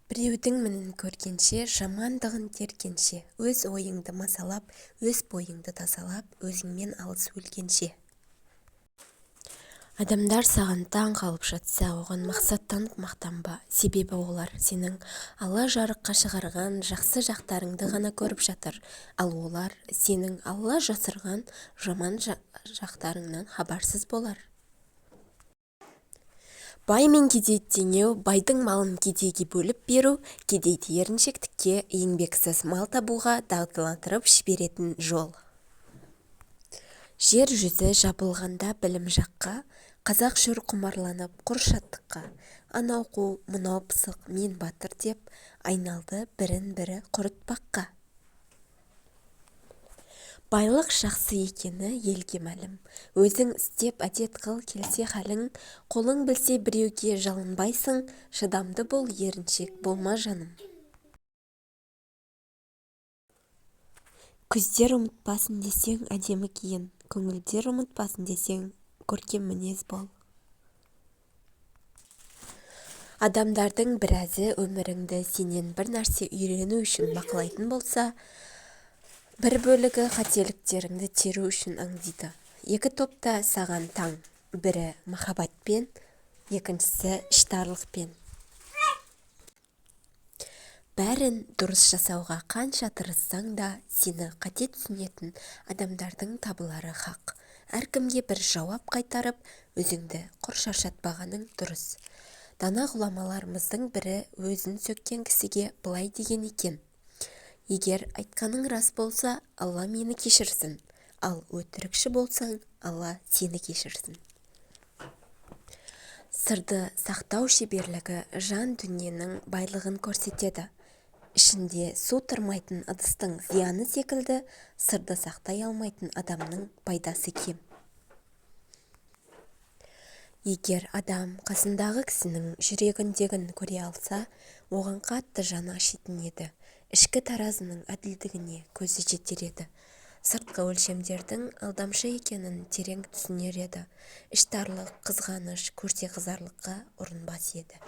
Біреудің мінін көргенше, жамандығын тергенше, өз ойыңды мазалап, өз бойыңды тазалап, өзіңмен алыс өлгенше. Адамдар саған таң қалып жатса, оған мақсаттанып мақтанба, себебі олар сенің Алла жарыққа шығарған жақсы жақтарыңды ғана көріп жатыр, ал олар сенің Алла жасырған жаман жақтарыңнан хабарсыз болар. Бай мен кедей теңеу, байдың малын кедейге бөліп беру, кедейді еріншектікке, еңбексіз мал табуға дағдыландырып жіберетін жол. Жер жүзі жабылғанда білім жаққа, қазақ жүр құмарланып құр шаттыққа, анау қу, мынау пысық, мен батыр деп, айналды бірін-бірі құрытпаққа. Байлық жақсы екені елге мәлім, өзің істеп әдет қыл келсе халің, қолың білсе біреуге жалынбайсың, шыдамды бол, еріншек болма жаным. Күздер ұмытпасын десең, әдемі киін, көңілдер ұмытпасын десең, көркем мінез бол. Адамдардың біразы өміріңді сенен бір нәрсе үйрену үшін бақылайтын болса, бір бөлігі қателіктеріңді теру үшін аңдиды. Екі топта саған таң, бірі махаббатпен, екіншісі іштарлықпен. Бәрін дұрыс жасауға қанша тырыссаң да, сені қате түсінетін адамдардың табылары хақ. Әркімге бір жауап қайтарып, өзіңді құр шаршатпағаның дұрыс. Дана ғұламаларымыздың бірі өзін сөккен кісіге былай деген екен: егер айтқаның рас болса, Алла мені кешірсін, ал өтірікші болсаң, Алла сені кешірсін. Сырды сақтау шеберлігі жан дүниенің байлығын көрсетеді. Ішінде су тұрмайтын ыдыстың зияны секілді, сырды сақтай алмайтын адамның пайдасы кем. Егер адам қасындағы кісінің жүрегіндегін көре алса, оған қатты жаны ашитын еді. Ішкі таразының әділдігіне көзі жетер еді. Сыртқы өлшемдердің алдамшы екенін терең түсінер еді. Іштарлық, қызғаныш көрсе қызарлыққа ұрынбас еді.